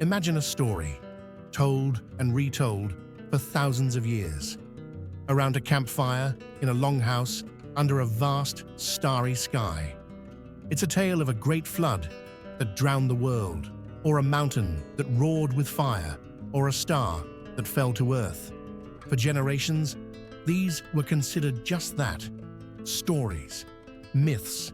Imagine a story, told and retold for thousands of years, around a campfire in a longhouse under a vast, starry sky. It's a tale of a great flood that drowned the world, or a mountain that roared with fire, or a star that fell to earth. For generations, these were considered just that: stories, myths,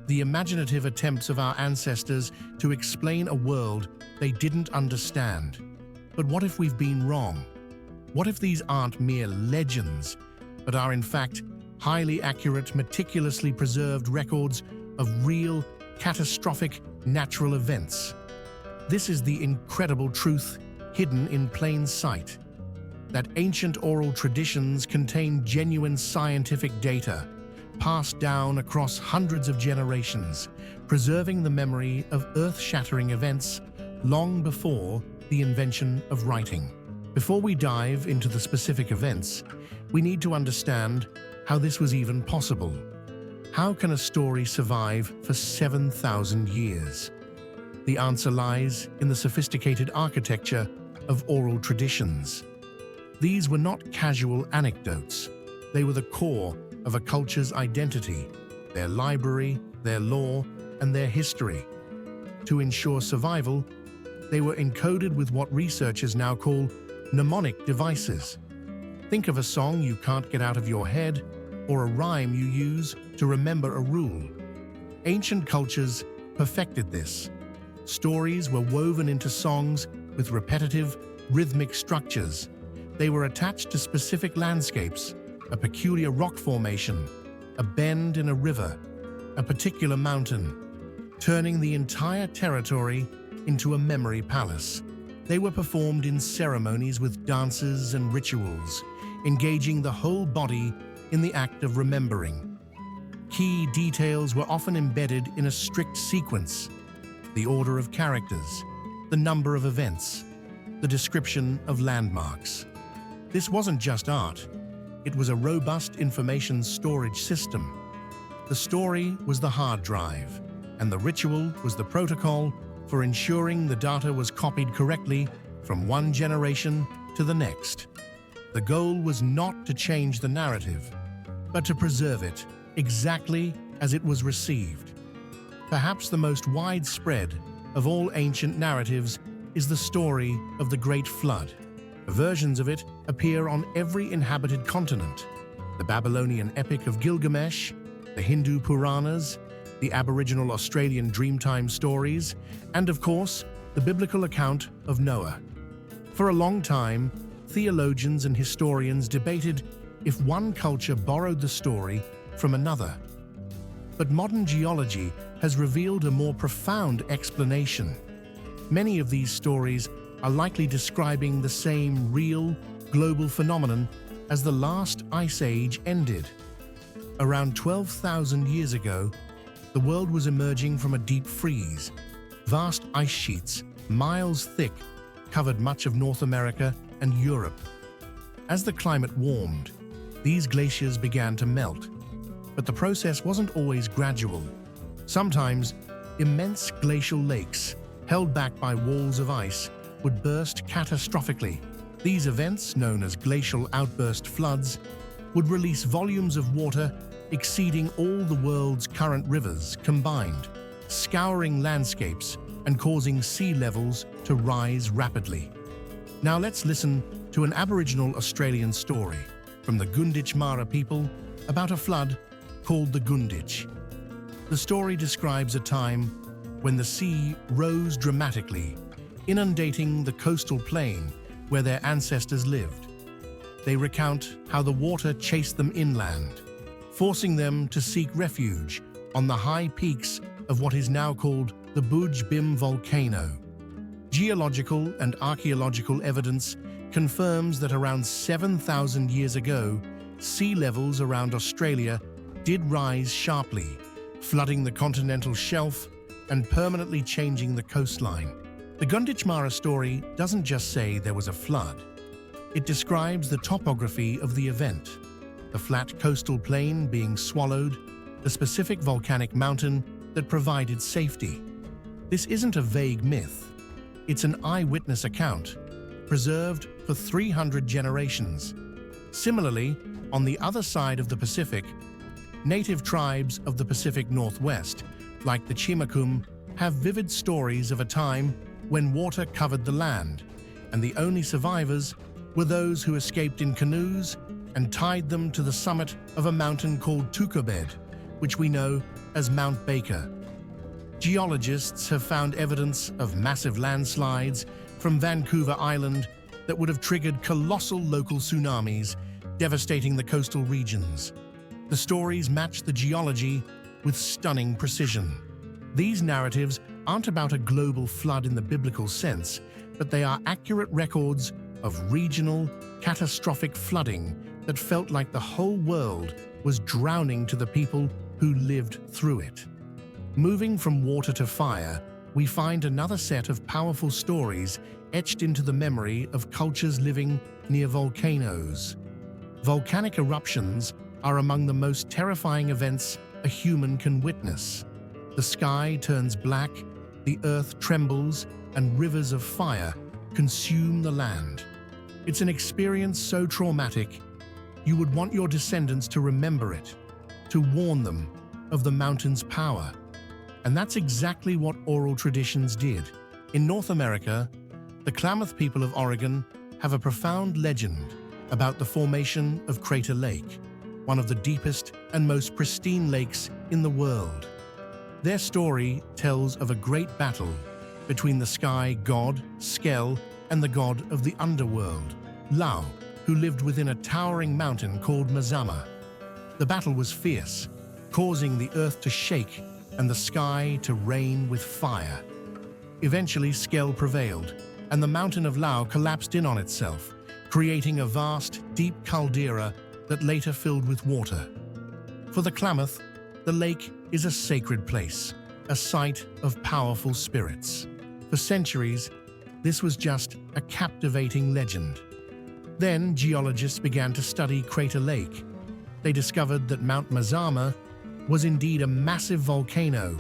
the imaginative attempts of our ancestors to explain a world they didn't understand. But what if we've been wrong? What if these aren't mere legends, but are in fact highly accurate, meticulously preserved records of real, catastrophic natural events? This is the incredible truth hidden in plain sight: that ancient oral traditions contain genuine scientific data, passed down across hundreds of generations, preserving the memory of earth-shattering events long before the invention of writing. Before we dive into the specific events, we need to understand how this was even possible. How can a story survive for 7,000 years? The answer lies in the sophisticated architecture of oral traditions. These were not casual anecdotes. They were the core of a culture's identity, their library, their lore, and their history. To ensure survival, they were encoded with what researchers now call mnemonic devices. Think of a song you can't get out of your head, or a rhyme you use to remember a rule. Ancient cultures perfected this. Stories were woven into songs with repetitive, rhythmic structures. They were attached to specific landscapes: a peculiar rock formation, a bend in a river, a particular mountain, turning the entire territory into a memory palace. They were performed in ceremonies with dances and rituals, engaging the whole body in the act of remembering. Key details were often embedded in a strict sequence: the order of characters, the number of events, the description of landmarks. This wasn't just art. It was a robust information storage system. The story was the hard drive, and the ritual was the protocol for ensuring the data was copied correctly from one generation to the next. The goal was not to change the narrative, but to preserve it exactly as it was received. Perhaps the most widespread of all ancient narratives is the story of the Great Flood. Versions of it appear on every inhabited continent: the Babylonian Epic of Gilgamesh, the Hindu Puranas, the Aboriginal Australian Dreamtime stories, and of course, the biblical account of Noah. For a long time, theologians and historians debated if one culture borrowed the story from another. But modern geology has revealed a more profound explanation. Many of these stories are likely describing the same real, global phenomenon as the last ice age ended. Around 12,000 years ago, the world was emerging from a deep freeze. Vast ice sheets, miles thick, covered much of North America and Europe. As the climate warmed, these glaciers began to melt. But the process wasn't always gradual. Sometimes, immense glacial lakes, held back by walls of ice, would burst catastrophically. These events, known as glacial outburst floods, would release volumes of water exceeding all the world's current rivers combined, scouring landscapes and causing sea levels to rise rapidly. Now let's listen to an Aboriginal Australian story from the Gunditjmara people about a flood called the Gunditj. The story describes a time when the sea rose dramatically, inundating the coastal plain where their ancestors lived. They recount how the water chased them inland, forcing them to seek refuge on the high peaks of what is now called the Buj Bim volcano. Geological and archaeological evidence confirms that around 7,000 years ago, sea levels around Australia did rise sharply, flooding the continental shelf and permanently changing the coastline. The Gunditjmara story doesn't just say there was a flood. It describes the topography of the event: the flat coastal plain being swallowed, the specific volcanic mountain that provided safety. This isn't a vague myth. It's an eyewitness account, preserved for 300 generations. Similarly, on the other side of the Pacific, native tribes of the Pacific Northwest, like the Chimakum, have vivid stories of a time when water covered the land, and the only survivors were those who escaped in canoes and tied them to the summit of a mountain called Tukabed, which we know as Mount Baker. Geologists have found evidence of massive landslides from Vancouver Island that would have triggered colossal local tsunamis, devastating the coastal regions. The stories match the geology with stunning precision. These narratives aren't about a global flood in the biblical sense, but they are accurate records of regional, catastrophic flooding that felt like the whole world was drowning to the people who lived through it. Moving from water to fire, we find another set of powerful stories etched into the memory of cultures living near volcanoes. Volcanic eruptions are among the most terrifying events a human can witness. The sky turns black, the earth trembles, and rivers of fire consume the land. It's an experience so traumatic, you would want your descendants to remember it, to warn them of the mountain's power. And that's exactly what oral traditions did. In North America, the Klamath people of Oregon have a profound legend about the formation of Crater Lake, one of the deepest and most pristine lakes in the world. Their story tells of a great battle between the sky god, Skell, and the god of the underworld, Lau, who lived within a towering mountain called Mazama. The battle was fierce, causing the earth to shake and the sky to rain with fire. Eventually, Skell prevailed, and the mountain of Lau collapsed in on itself, creating a vast, deep caldera that later filled with water. For the Klamath, the lake is a sacred place, a site of powerful spirits. For centuries, this was just a captivating legend. Then, geologists began to study Crater Lake. They discovered that Mount Mazama was indeed a massive volcano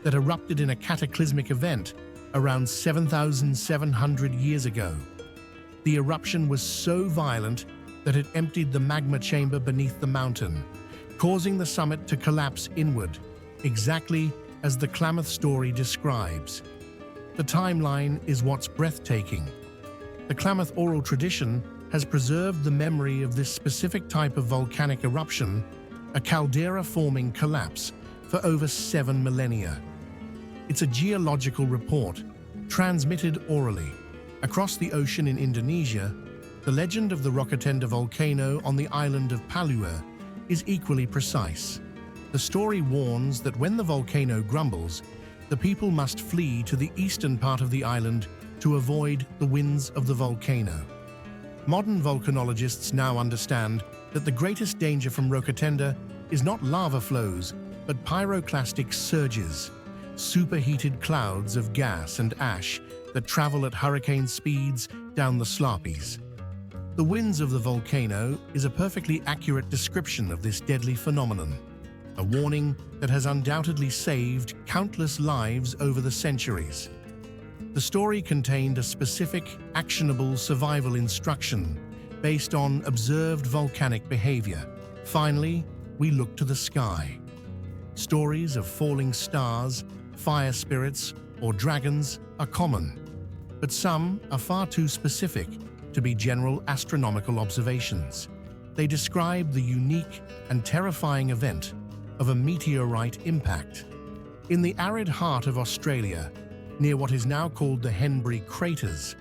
that erupted in a cataclysmic event around 7,700 years ago. The eruption was so violent that it emptied the magma chamber beneath the mountain, causing the summit to collapse inward, exactly as the Klamath story describes. The timeline is what's breathtaking. The Klamath oral tradition has preserved the memory of this specific type of volcanic eruption, a caldera-forming collapse, for over 7 millennia. It's a geological report, transmitted orally. Across the ocean in Indonesia, the legend of the Rokatenda volcano on the island of Palua is equally precise. The story warns that when the volcano grumbles, the people must flee to the eastern part of the island to avoid the winds of the volcano. Modern volcanologists now understand that the greatest danger from Rokatenda is not lava flows, but pyroclastic surges, superheated clouds of gas and ash that travel at hurricane speeds down the Slappies. The winds of the volcano is a perfectly accurate description of this deadly phenomenon, a warning that has undoubtedly saved countless lives over the centuries. The story contained a specific, actionable survival instruction based on observed volcanic behavior. Finally, we look to the sky. Stories of falling stars, fire spirits, or dragons are common, but some are far too specific to be general astronomical observations. They describe the unique and terrifying event of a meteorite impact. In the arid heart of Australia, near what is now called the Henbury Craters,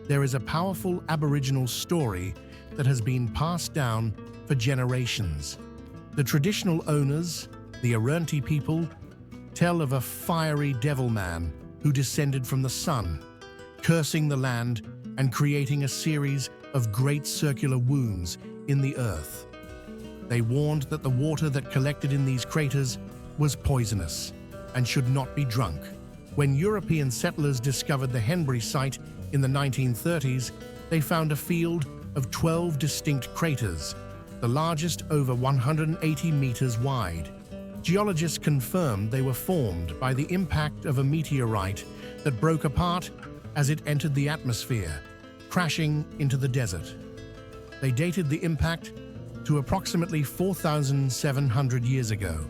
there is a powerful Aboriginal story that has been passed down for generations. The traditional owners, the Arunti people, tell of a fiery devil man who descended from the sun, cursing the land and creating a series of great circular wounds in the earth. They warned that the water that collected in these craters was poisonous and should not be drunk. When European settlers discovered the Henbury site in the 1930s, they found a field of 12 distinct craters, the largest over 180 meters wide. Geologists confirmed they were formed by the impact of a meteorite that broke apart as it entered the atmosphere, crashing into the desert. They dated the impact to approximately 4,700 years ago.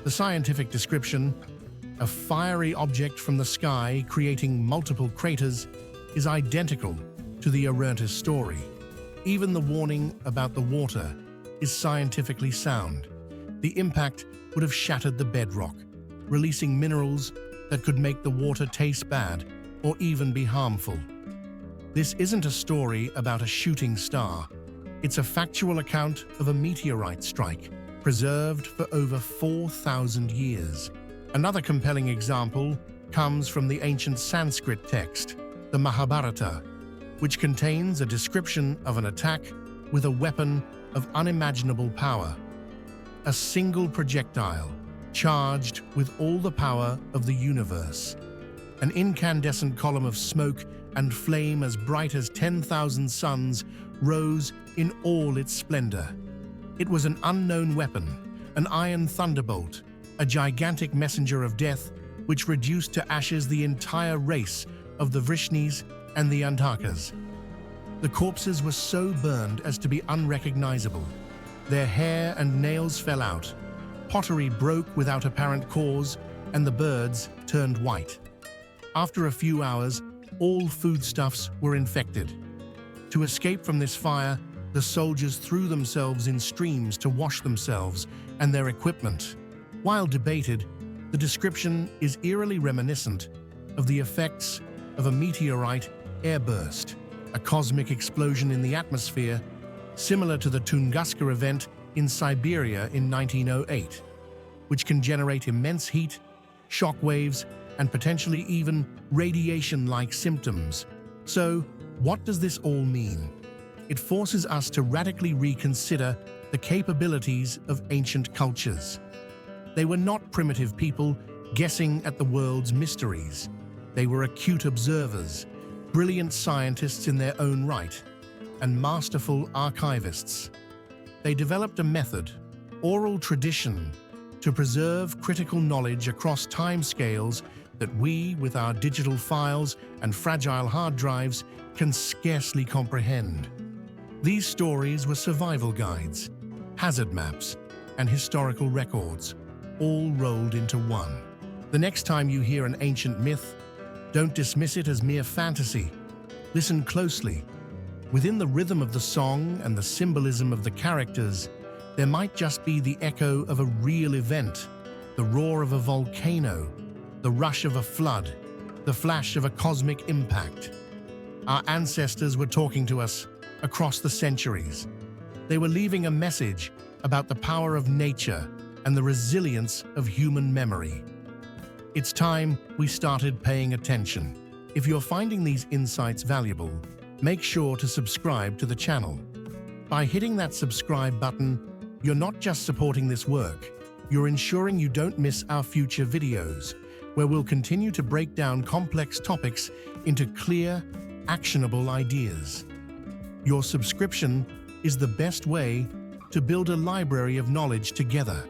The scientific description, a fiery object from the sky creating multiple craters, is identical to the Eruptions story. Even the warning about the water is scientifically sound. The impact would have shattered the bedrock, releasing minerals that could make the water taste bad or even be harmful. This isn't a story about a shooting star. It's a factual account of a meteorite strike, preserved for over 4,000 years. Another compelling example comes from the ancient Sanskrit text, the Mahabharata, which contains a description of an attack with a weapon of unimaginable power. A single projectile, charged with all the power of the universe. An incandescent column of smoke and flame as bright as 10,000 suns rose in all its splendor. It was an unknown weapon, an iron thunderbolt, a gigantic messenger of death which reduced to ashes the entire race of the Vrishnis and the Antakas. The corpses were so burned as to be unrecognizable. Their hair and nails fell out, pottery broke without apparent cause, and the birds turned white. After a few hours, all foodstuffs were infected. To escape from this fire, the soldiers threw themselves in streams to wash themselves and their equipment. While debated, the description is eerily reminiscent of the effects of a meteorite airburst, a cosmic explosion in the atmosphere, similar to the Tunguska event in Siberia in 1908, which can generate immense heat, shock waves, and potentially even radiation-like symptoms. So, what does this all mean? It forces us to radically reconsider the capabilities of ancient cultures. They were not primitive people guessing at the world's mysteries. They were acute observers, brilliant scientists in their own right, and masterful archivists. They developed a method, oral tradition, to preserve critical knowledge across timescales that we, with our digital files and fragile hard drives, can scarcely comprehend. These stories were survival guides, hazard maps, and historical records, all rolled into one. The next time you hear an ancient myth, don't dismiss it as mere fantasy. Listen closely. Within the rhythm of the song and the symbolism of the characters, there might just be the echo of a real event, the roar of a volcano, the rush of a flood, the flash of a cosmic impact. Our ancestors were talking to us across the centuries. They were leaving a message about the power of nature and the resilience of human memory. It's time we started paying attention. If you're finding these insights valuable, make sure to subscribe to the channel. By hitting that subscribe button, you're not just supporting this work, you're ensuring you don't miss our future videos, where we'll continue to break down complex topics into clear, actionable ideas. Your subscription is the best way to build a library of knowledge together.